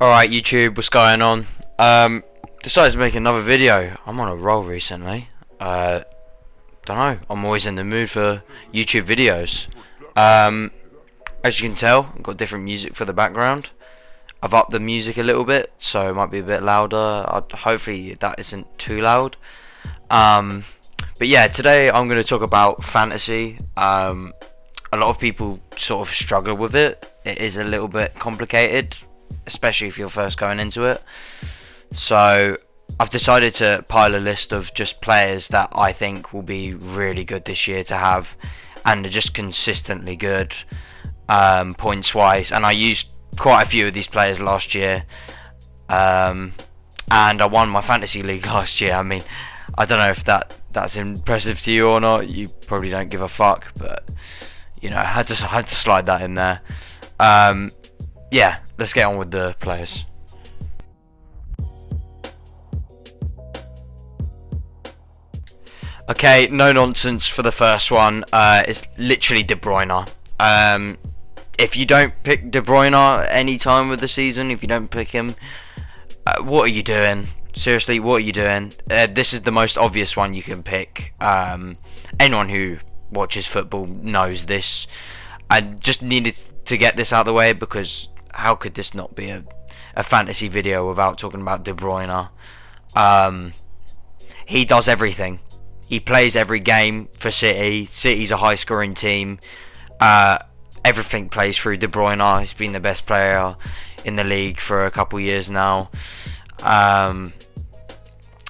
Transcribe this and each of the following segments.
Alright YouTube, what's going on? Decided to make another video. I'm on a roll recently. Don't know, I'm always in the mood for YouTube videos. As you can tell, I've got different music for the background. I've upped the music a little bit, so it might be a bit louder. Hopefully that isn't too loud. But yeah, today I'm going to talk about fantasy. A lot of people sort of struggle with it. It is a little bit complicated, especially if you're first going into it. So I've decided to pile a list of just players that I think will be really good this year to have, and are just consistently good points wise. And I used quite a few of these players last year, and I won my fantasy league last year. I mean, I don't know if that's impressive to you or not. You probably don't give a fuck, but you know, I had to slide that in there. Yeah, let's get on with the players. Okay, no nonsense for the first one. It's literally De Bruyne. If you don't pick De Bruyne any time with the season, if you don't pick him, what are you doing? Seriously, what are you doing? This is the most obvious one you can pick. Anyone who watches football knows this. I just needed to get this out of the way, because how could this not be a fantasy video without talking about De Bruyne? He does everything. He plays every game for City. City's a high scoring team. Everything plays through De Bruyne. He's been the best player in the league for a couple years now.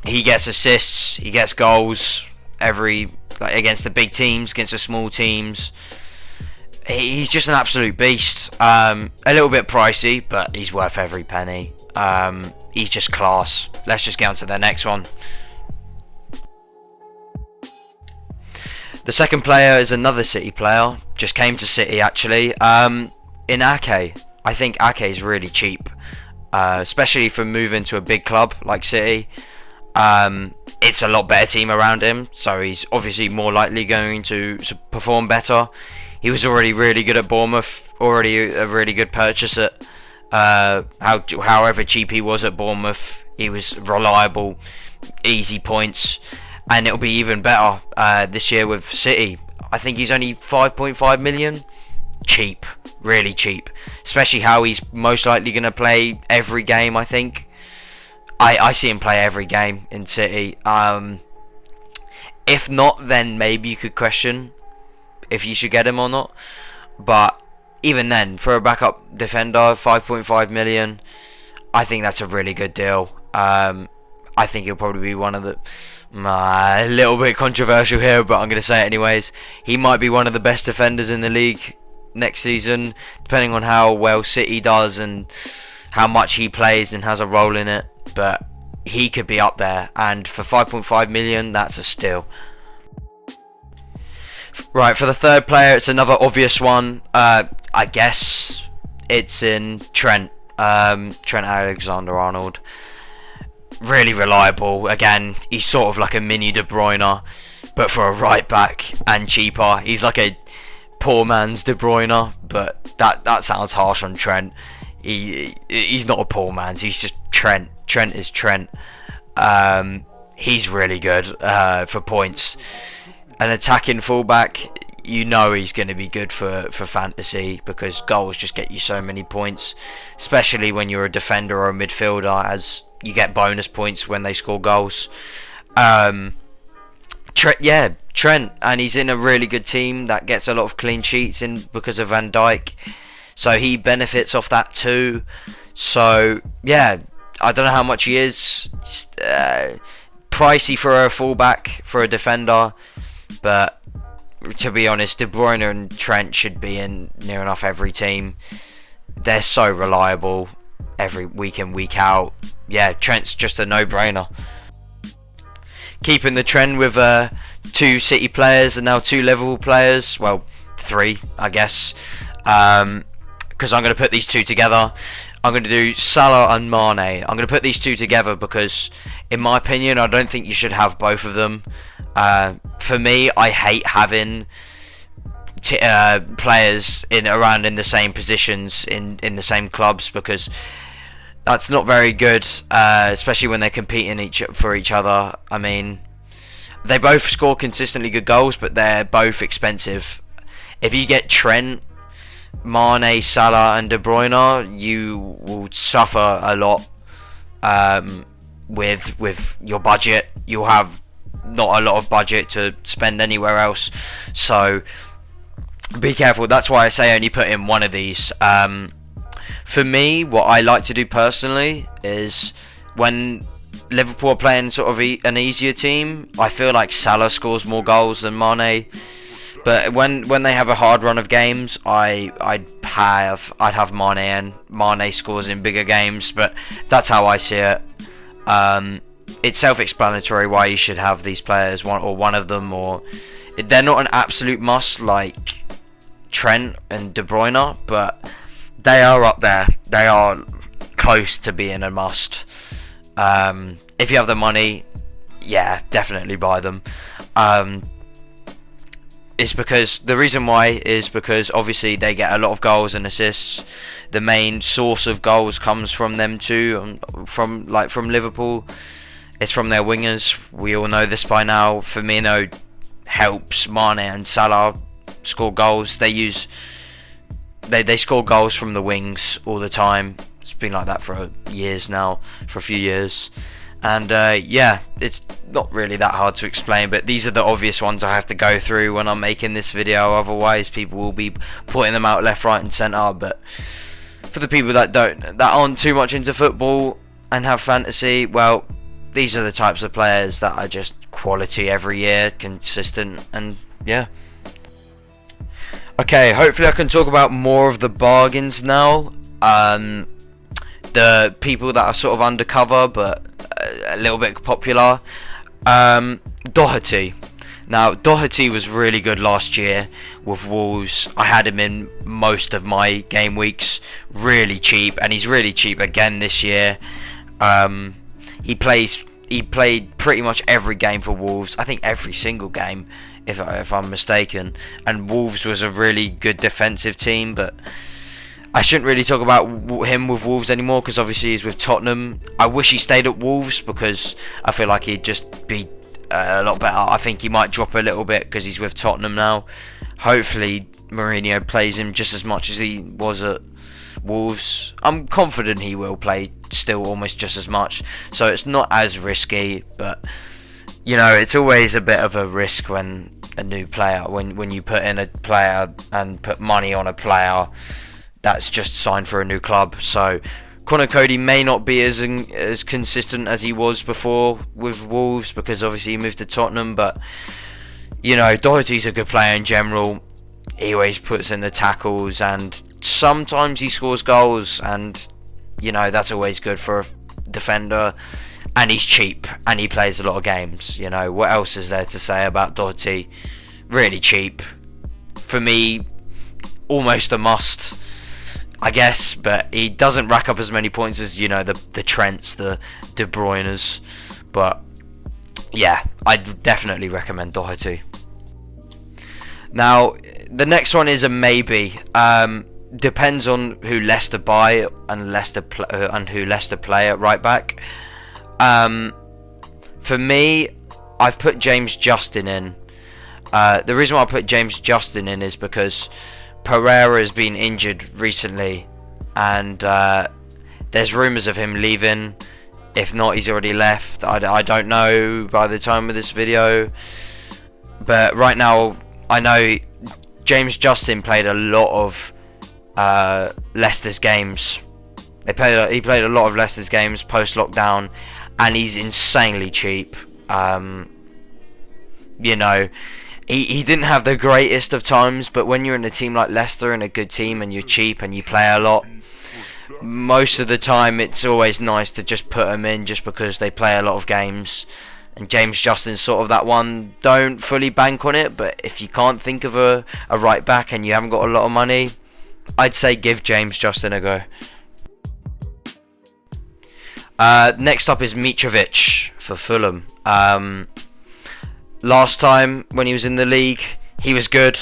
He gets assists, he gets goals against the big teams, against the small teams. He's just an absolute beast. A little bit pricey, but he's worth every penny. He's just class. Let's just get on to the next one. The second player is another City player. Just came to City actually. In Ake. I think Ake is really cheap, especially for moving to a big club like City. It's a lot better team around him, so he's obviously more likely going to perform better. He was already really good at Bournemouth, already a really good purchase at however cheap he was at Bournemouth. He was reliable, easy points, and it'll be even better this year with City. I think he's only 5.5 million. Cheap, really cheap, especially how he's most likely going to play every game. I think I see him play every game in City. If not, then maybe you could question if you should get him or not, but even then, for a backup defender, 5.5 million, I think that's a really good deal. I think he'll probably be one of the a little bit controversial here, but I'm going to say it anyways. He might be one of the best defenders in the league next season, depending on how well City does and how much he plays and has a role in it. But he could be up there, and for 5.5 million, that's a steal. Right, for the third player, it's another obvious one. I guess it's in Trent. Trent Alexander-Arnold. Really reliable. Again, he's sort of like a mini De Bruyne, but for a right back and cheaper. He's like a poor man's De Bruyne, but that sounds harsh on Trent. He's not a poor man's. He's just Trent. Trent is Trent. He's really good for points. An attacking fullback, you know he's going to be good for fantasy, because goals just get you so many points, especially when you're a defender or a midfielder, as you get bonus points when they score goals. Trent, and he's in a really good team that gets a lot of clean sheets in because of Van Dijk, so he benefits off that too. So yeah, I don't know how much he is. Pricey for a fullback, for a defender, but to be honest, De Bruyne and Trent should be in near enough every team. They're so reliable every week in, week out. Yeah, Trent's just a no-brainer. Keeping the trend with two City players and now two Liverpool players. Well, three, I guess. Because I'm going to put these two together. I'm going to do Salah and Mane. I'm going to put these two together because, in my opinion, I don't think you should have both of them. For me, I hate having players around in the same positions in the same clubs, because That's not very good, especially when they're competing for each other. I mean, they both score consistently good goals, but they're both expensive. If you get Trent, Mane, Salah, and De Bruyne, you will suffer a lot with your budget. You'll have not a lot of budget to spend anywhere else, so be careful. That's why I say only put in one of these. For me, what I like to do personally is when Liverpool are playing sort of an easier team, I feel like Salah scores more goals than Mane. But when they have a hard run of games, I'd have Mane, and Mane scores in bigger games. But that's how I see it. It's self-explanatory why you should have these players, one of them, or they're not an absolute must like Trent and De Bruyne, but they are up there. They are close to being a must. If you have the money, yeah, definitely buy them. It's because the reason why is because obviously they get a lot of goals and assists. The main source of goals comes from them too, from Liverpool. It's from their wingers. We all know this by now. Firmino helps Mane and Salah score goals. They score goals from the wings all the time. It's been like that for years now, for a few years. And yeah, it's not really that hard to explain, but these are the obvious ones I have to go through when I'm making this video. Otherwise, people will be putting them out left, right, and centre. But for the people that aren't too much into football and have fantasy, well, these are the types of players that are just quality every year, consistent, and yeah. Okay, hopefully I can talk about more of the bargains now. The people that are sort of undercover but a little bit popular. Doherty. Now, Doherty was really good last year with Wolves. I had him in most of my game weeks. Really cheap, and he's really cheap again this year. He played pretty much every game for Wolves. I think every single game, if I'm mistaken. And Wolves was a really good defensive team, but I shouldn't really talk about him with Wolves anymore because obviously he's with Tottenham. I wish he stayed at Wolves because I feel like he'd just be a lot better. I think he might drop a little bit because he's with Tottenham now. Hopefully Mourinho plays him just as much as he was at Wolves. I'm confident he will play still almost just as much, so it's not as risky, but you know, it's always a bit of a risk when a new player, when you put in a player and put money on a player that's just signed for a new club. So Conor Coady may not be as consistent as he was before with Wolves because obviously he moved to Tottenham, but you know, Doherty's a good player in general. He always puts in the tackles and sometimes he scores goals, and you know, that's always good for a defender. And he's cheap and he plays a lot of games. You know, what else is there to say about Doherty? Really cheap. For me, almost a must, I guess, but he doesn't rack up as many points as, you know, the Trents, the De Bruynes. But yeah, I'd definitely recommend Doherty. Now, the next one is a maybe. Depends on who Leicester buy and who Leicester play at right back. For me, I've put James Justin in. The reason why I put James Justin in is because Pereira has been injured recently, and there's rumours of him leaving. If not, he's already left. I don't know by the time of this video, but right now I know James Justin played a lot of Leicester's games. He played a lot of Leicester's games post lockdown, and he's insanely cheap. You know, he didn't have the greatest of times, but when you're in a team like Leicester and a good team and you're cheap and you play a lot, most of the time it's always nice to just put them in just because they play a lot of games. And James Justin's sort of that one. Don't fully bank on it, but if you can't think of a right back and you haven't got a lot of money, I'd say give James Justin a go. Next up is Mitrovic for Fulham. Last time when he was in the league, he was good,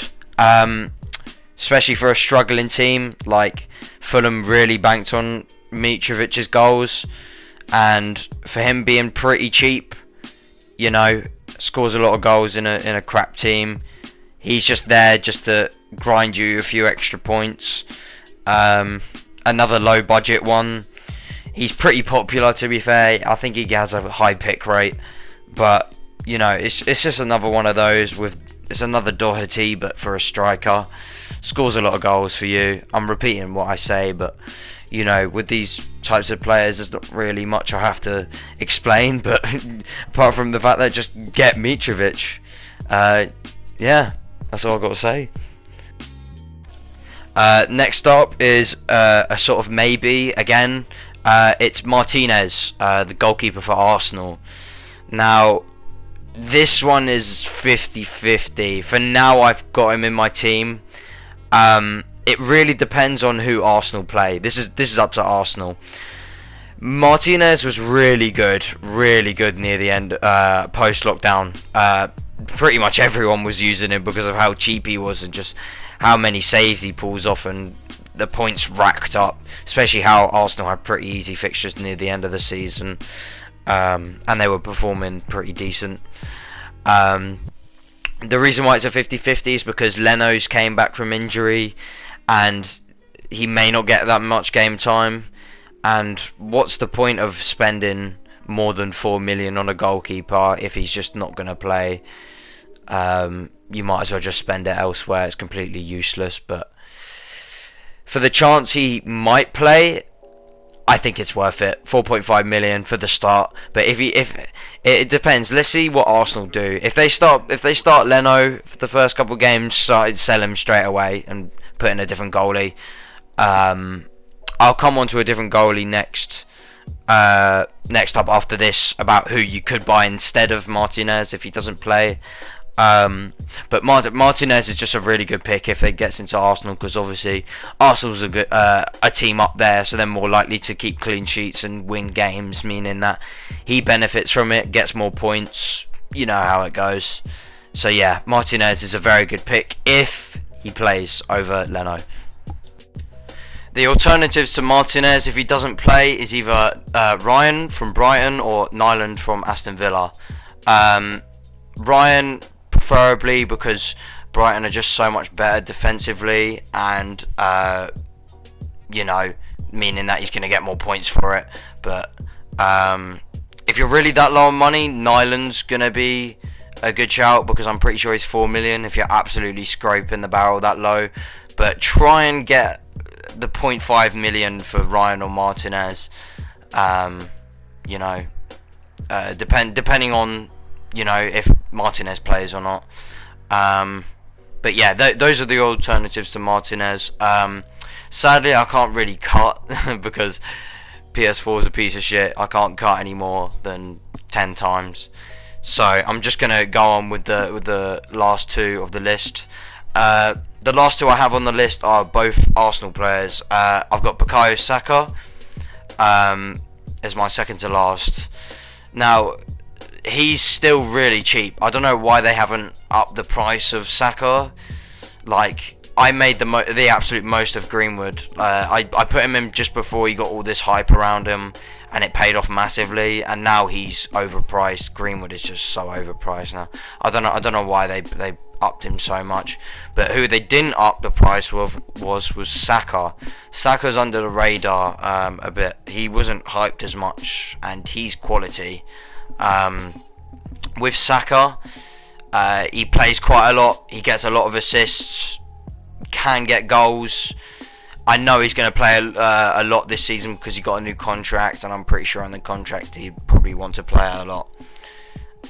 especially for a struggling team. Like, Fulham really banked on Mitrovic's goals, and for him being pretty cheap, you know, scores a lot of goals in a crap team. He's just there just to grind you a few extra points. Another low budget one. He's pretty popular, to be fair. I think he has a high pick rate, but you know, it's just another one of those it's another Doherty but for a striker. Scores a lot of goals for you. I'm repeating what I say, but you know, with these types of players, there's not really much I have to explain. But apart from the fact that just get Mitrovic, yeah, that's all I've got to say. Next up is a sort of maybe again. It's Martinez, the goalkeeper for Arsenal. Now, this one is 50-50. For now, I've got him in my team. It really depends on who Arsenal play. This is up to Arsenal. Martinez was really good near the end, post lockdown. Pretty much everyone was using him because of how cheap he was and just how many saves he pulls off and the points racked up. Especially how Arsenal had pretty easy fixtures near the end of the season, and they were performing pretty decent. The reason why it's a 50-50 is because Leno's came back from injury and he may not get that much game time, and what's the point of spending more than 4 million on a goalkeeper if he's just not going to play? You might as well just spend it elsewhere. It's completely useless. But for the chance he might play, I think it's worth it. 4.5 million for the start. But if it depends. Let's see what Arsenal do. If they start Leno for the first couple of games, sell him straight away and put in a different goalie. I'll come on to a different goalie next up after this about who you could buy instead of Martinez if he doesn't play. But Martinez is just a really good pick if he gets into Arsenal, because obviously Arsenal's a team up there, so they're more likely to keep clean sheets and win games, meaning that he benefits from it, gets more points. You know how it goes. So yeah, Martinez is a very good pick if he plays over Leno. The alternatives to Martinez if he doesn't play is either Ryan from Brighton or Nyland from Aston Villa. Ryan preferably, because Brighton are just so much better defensively, and you know, meaning that he's going to get more points for it. But if you're really that low on money, Nyland's going to be a good shout, because I'm pretty sure he's 4 million if you're absolutely scraping the barrel that low. But try and get the 0.5 million for Ryan or Martinez. You know, depending on, you know, if Martinez plays or not. But yeah, those are the alternatives to Martinez. Sadly, I can't really cut because PS4 is a piece of shit. I can't cut any more than 10 times. So I'm just gonna go on with the last two of the list. The last two I have on the list are both Arsenal players. I've got Bukayo Saka as my second to last. Now, he's still really cheap. I don't know why they haven't upped the price of Saka. Like, I made the absolute most of Greenwood. I put him in just before he got all this hype around him, and it paid off massively. And now he's overpriced. Greenwood is just so overpriced now. I don't know why they upped him so much. But who they didn't up the price was Saka. Saka's under the radar a bit. He wasn't hyped as much, and he's quality. With Saka, he plays quite a lot. He gets a lot of assists, can get goals. I know he's going to play a lot this season because he got a new contract, and I'm pretty sure on the contract he'd probably want to play a lot.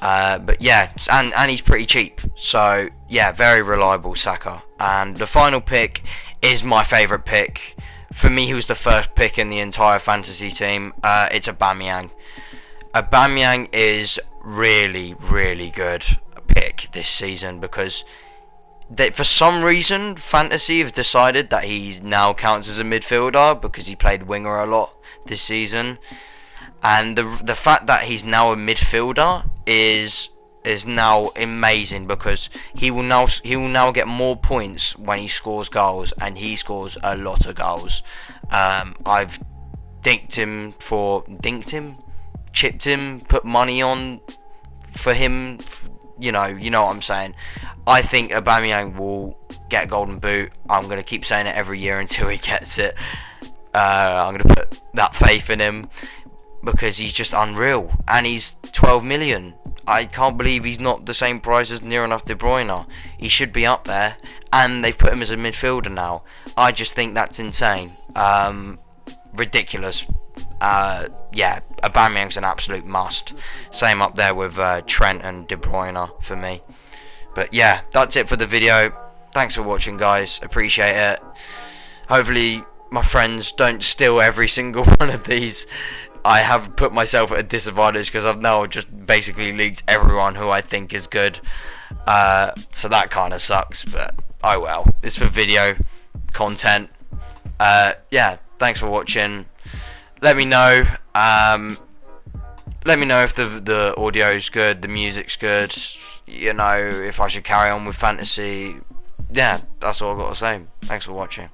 But yeah, and he's pretty cheap. So yeah, very reliable Saka. And the final pick is my favourite pick. For me, he was the first pick in the entire fantasy team. It's Aubameyang. Aubameyang is really, really good pick this season, because for some reason Fantasy have decided that he now counts as a midfielder because he played winger a lot this season, and the fact that he's now a midfielder is now amazing, because he will now get more points when he scores goals, and he scores a lot of goals. I've chipped him, put money on for him. You know what I'm saying. I think Aubameyang will get a golden boot. I'm going to keep saying it every year until he gets it. I'm going to put that faith in him because he's just unreal, and he's 12 million. I can't believe he's not the same price as near enough De Bruyne. He should be up there, and they've put him as a midfielder now. I just think that's insane. Ridiculous. Yeah, Aubameyang's an absolute must. Same up there with Trent and De Bruyne for me. But yeah, that's it for the video. Thanks for watching, guys. Appreciate it. Hopefully my friends don't steal every single one of these. I have put myself at a disadvantage because I've now just basically leaked everyone who I think is good. So that kind of sucks, but oh well. It's for video content. Yeah, thanks for watching. Let me know. Let me know if the audio's good, the music's good. You know, if I should carry on with fantasy. Yeah, that's all I've got to say. Thanks for watching.